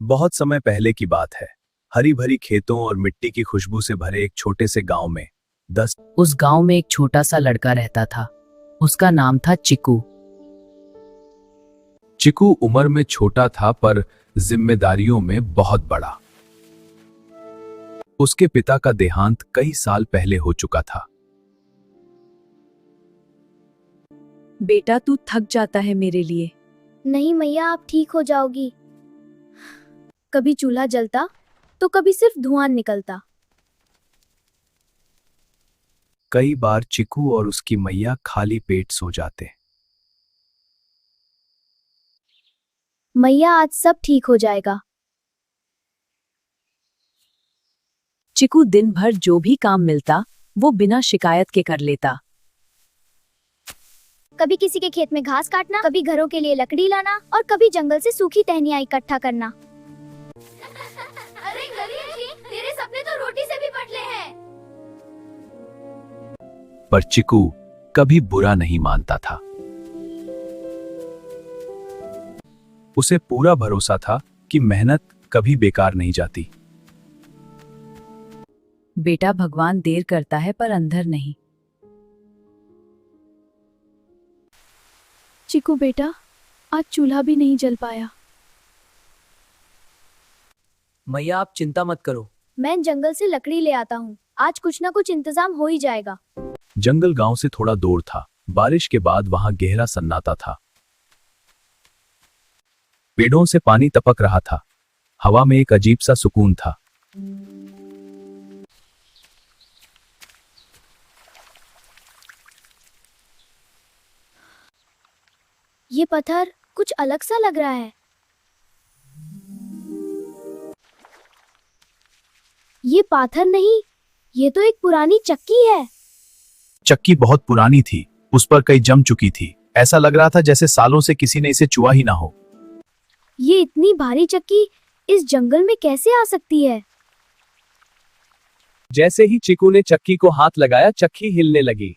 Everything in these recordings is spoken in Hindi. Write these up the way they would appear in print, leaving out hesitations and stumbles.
बहुत समय पहले की बात है। हरी भरी खेतों और मिट्टी की खुशबू से भरे एक छोटे से गांव में उस गांव में एक छोटा सा लड़का रहता था। उसका नाम था चिकू। चिकू उम्र में छोटा था पर जिम्मेदारियों में बहुत बड़ा। उसके पिता का देहांत कई साल पहले हो चुका था। बेटा तू थक जाता है मेरे लिए। नहीं मैया, आप ठीक हो जाओगी। कभी चूल्हा जलता तो कभी सिर्फ धुआं निकलता। कई बार चिकू और उसकी मैया खाली पेट सो जाते। मैया, आज सब ठीक हो जाएगा। चिकू दिन भर जो भी काम मिलता वो बिना शिकायत के कर लेता। कभी किसी के खेत में घास काटना, कभी घरों के लिए लकड़ी लाना और कभी जंगल से सूखी टहनियां इकट्ठा करना। अरे गरीब, तेरे सपने तो रोटी से भी पतले हैं। पर चिकू कभी बुरा नहीं मानता था। उसे पूरा भरोसा था कि मेहनत कभी बेकार नहीं जाती। बेटा भगवान देर करता है पर अंधर नहीं। चिकू बेटा, आज चूल्हा भी नहीं जल पाया। मैया आप चिंता मत करो। मैं जंगल से लकड़ी ले आता हूँ। आज कुछ ना कुछ इंतजाम हो ही जाएगा। जंगल गांव से थोड़ा दूर था। बारिश के बाद वहां गहरा सन्नाटा था। पेड़ों से पानी टपक रहा था। हवा में एक अजीब सा सुकून था। ये पत्थर कुछ अलग सा लग रहा है। ये पाथर नहीं, ये तो एक पुरानी चक्की है। चक्की बहुत पुरानी थी। उस पर कई जम चुकी थी। ऐसा लग रहा था जैसे सालों से किसी ने इसे छुआ ही ना हो। ये इतनी भारी चक्की इस जंगल में कैसे आ सकती है? जैसे ही चिकू ने चक्की को हाथ लगाया, चक्की हिलने लगी।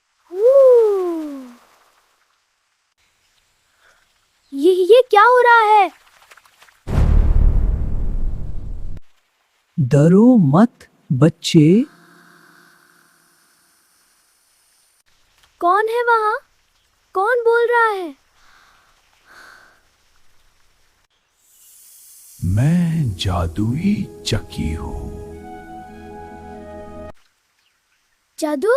ये क्या हो रहा है? डरो मत बच्चे। कौन है वहां? कौन बोल रहा है? मैं जादुई चक्की हूँ। जादू?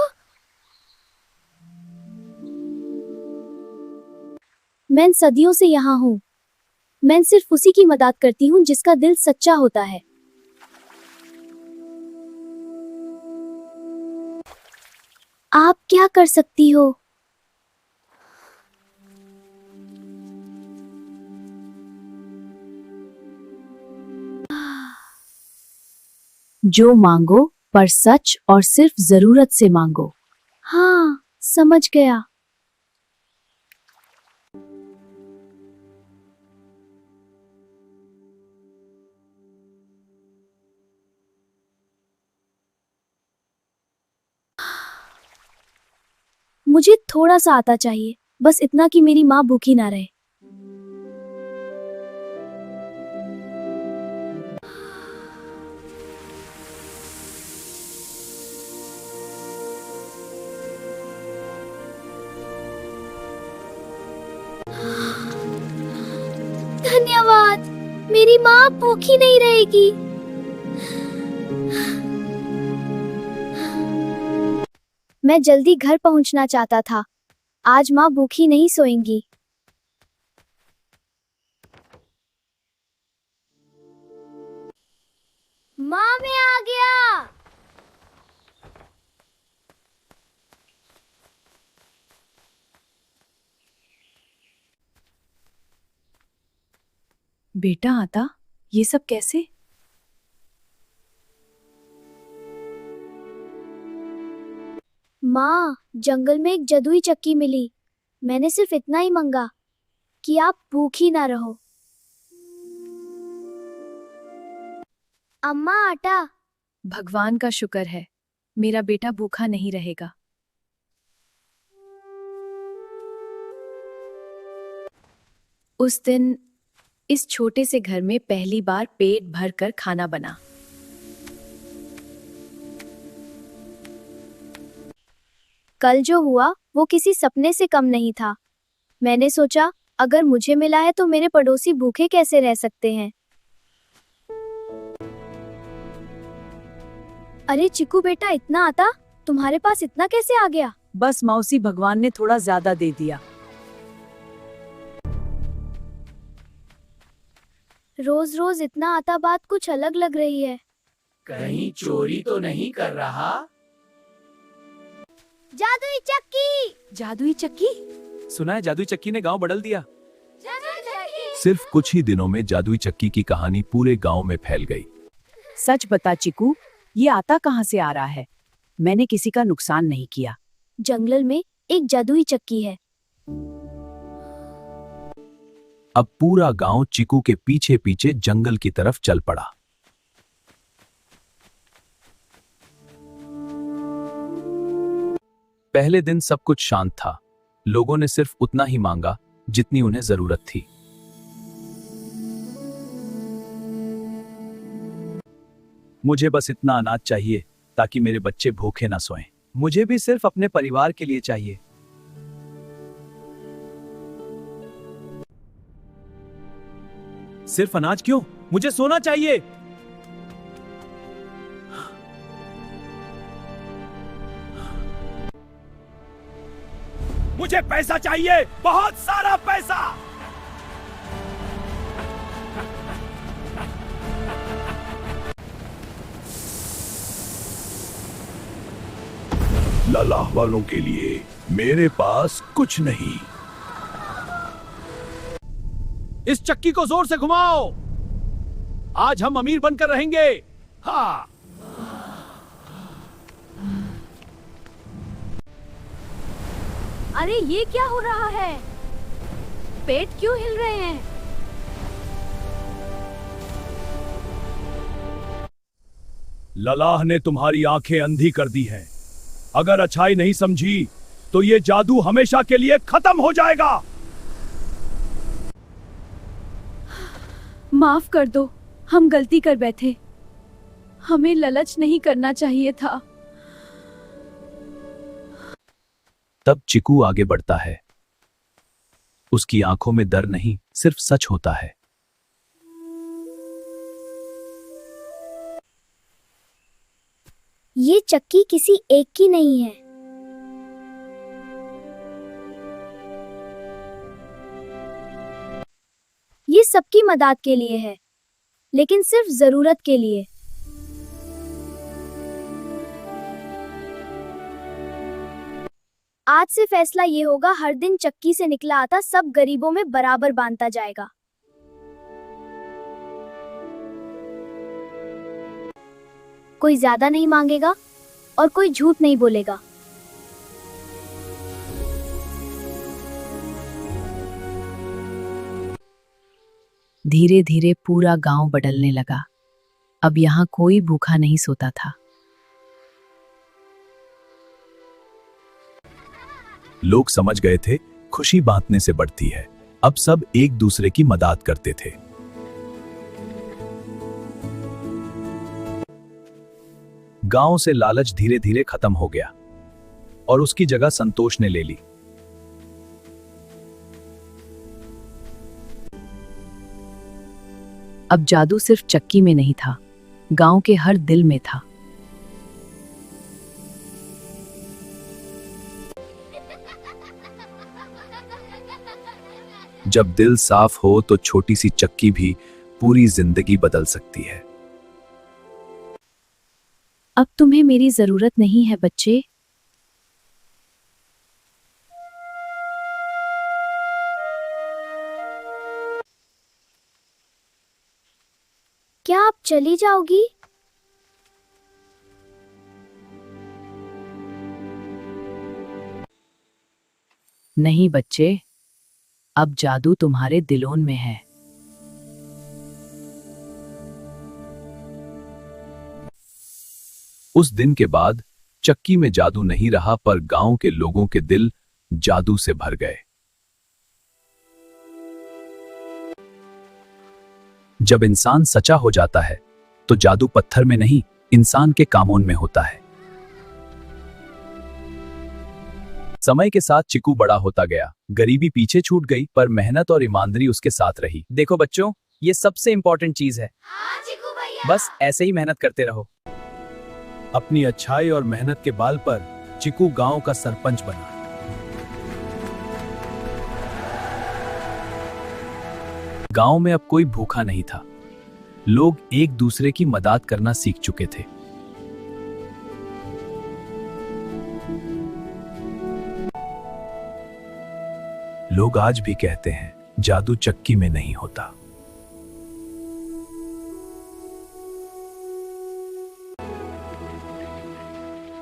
मैं सदियों से यहाँ हूँ। मैं सिर्फ उसी की मदद करती हूँ जिसका दिल सच्चा होता है। आप क्या कर सकती हो? जो मांगो पर सच और सिर्फ जरूरत से मांगो। हाँ, समझ गया। मुझे थोड़ा सा आता चाहिए, बस इतना कि मेरी माँ भूखी ना रहे। धन्यवाद, मेरी माँ भूखी नहीं रहेगी। मैं जल्दी घर पहुंचना चाहता था। आज माँ भूखी नहीं सोएंगी। माँ, मैं आ गया। बेटा आता, ये सब कैसे? माँ, जंगल में एक जादुई चक्की मिली। मैंने सिर्फ इतना ही मांगा कि आप भूखी ना रहो। अम्मा, आटा। भगवान का शुक्र है, मेरा बेटा भूखा नहीं रहेगा। उस दिन इस छोटे से घर में पहली बार पेट भरकर खाना बना। कल जो हुआ वो किसी सपने से कम नहीं था। मैंने सोचा अगर मुझे मिला है तो मेरे पड़ोसी भूखे कैसे रह सकते हैं। अरे चिकू बेटा, इतना आता तुम्हारे पास इतना कैसे आ गया? बस मौसी, भगवान ने थोड़ा ज्यादा दे दिया। रोज रोज इतना आता, बात कुछ अलग लग रही है। कहीं चोरी तो नहीं कर रहा? जादुई चक्की! जादुई चक्की? सुना है जादुई चक्की ने गांव बदल दिया। जादुई चक्की! सिर्फ कुछ ही दिनों में जादुई चक्की की कहानी पूरे गांव में फैल गई। सच बता चिकू, ये आता कहाँ से आ रहा है? मैंने किसी का नुकसान नहीं किया। जंगल में एक जादुई चक्की है। अब पूरा गांव चिकू के पीछे पीछे जंगल की तरफ चल पड़ा। पहले दिन सब कुछ शांत था। लोगों ने सिर्फ उतना ही मांगा जितनी उन्हें जरूरत थी। मुझे बस इतना अनाज चाहिए ताकि मेरे बच्चे भूखे ना सोएं। मुझे भी सिर्फ अपने परिवार के लिए चाहिए। सिर्फ अनाज क्यों? मुझे सोना चाहिए। मुझे पैसा चाहिए, बहुत सारा पैसा। ललाह वालों के लिए मेरे पास कुछ नहीं। इस चक्की को जोर से घुमाओ। आज हम अमीर बनकर रहेंगे। हाँ। अरे ये क्या हो रहा है? पेट क्यों हिल रहे हैं? ललाह ने तुम्हारी आंखें अंधी कर दी हैं। अगर अच्छाई नहीं समझी तो ये जादू हमेशा के लिए खत्म हो जाएगा। माफ कर दो, हम गलती कर बैठे। हमें लालच नहीं करना चाहिए था। तब चिकू आगे बढ़ता है। उसकी आंखों में डर नहीं, सिर्फ सच होता है। ये चक्की किसी एक की नहीं है। ये सबकी मदद के लिए है, लेकिन सिर्फ जरूरत के लिए। आज से फैसला ये होगा, हर दिन चक्की से निकला आता सब गरीबों में बराबर बांटता जाएगा। कोई ज्यादा नहीं मांगेगा और कोई झूठ नहीं बोलेगा। धीरे धीरे पूरा गांव बदलने लगा। अब यहाँ कोई भूखा नहीं सोता था। लोग समझ गए थे, खुशी बांटने से बढ़ती है। अब सब एक दूसरे की मदद करते थे। गांव से लालच धीरे धीरे खत्म हो गया और उसकी जगह संतोष ने ले ली। अब जादू सिर्फ चक्की में नहीं था, गांव के हर दिल में था। जब दिल साफ हो तो छोटी सी चक्की भी पूरी जिंदगी बदल सकती है। अब तुम्हें मेरी जरूरत नहीं है बच्चे। क्या आप चली जाओगी? नहीं बच्चे, अब जादू तुम्हारे दिलों में है। उस दिन के बाद चक्की में जादू नहीं रहा, पर गांव के लोगों के दिल जादू से भर गए। जब इंसान सच्चा हो जाता है तो जादू पत्थर में नहीं, इंसान के कामों में होता है। समय के साथ चिकू बड़ा होता गया, गरीबी पीछे छूट गई, पर मेहनत और ईमानदारी उसके साथ रही। देखो बच्चों, ये सबसे इंपॉर्टेंट चीज है। बस ऐसे ही मेहनत करते रहो। अपनी अच्छाई और मेहनत के बाल पर चिकू गांव का सरपंच बना। गांव में अब कोई भूखा नहीं था। लोग एक दूसरे की मदद करना सीख चुके थे। लोग आज भी कहते हैं, जादू चक्की में नहीं होता।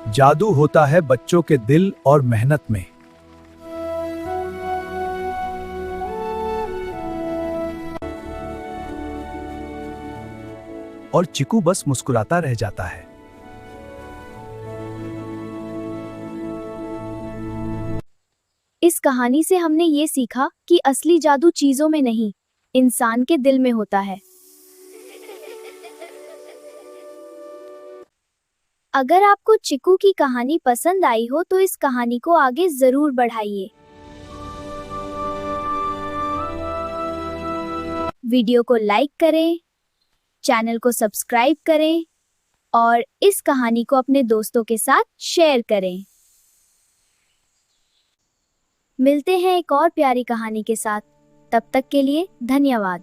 जादू होता है बच्चों के दिल और मेहनत में। और चिकू बस मुस्कुराता रह जाता है। इस कहानी से हमने ये सीखा कि असली जादू चीजों में नहीं, इंसान के दिल में होता है। अगर आपको चिकू की कहानी पसंद आई हो तो इस कहानी को आगे जरूर बढ़ाइए। वीडियो को लाइक करें, चैनल को सब्सक्राइब करें और इस कहानी को अपने दोस्तों के साथ शेयर करें। मिलते हैं एक और प्यारी कहानी के साथ। तब तक के लिए धन्यवाद।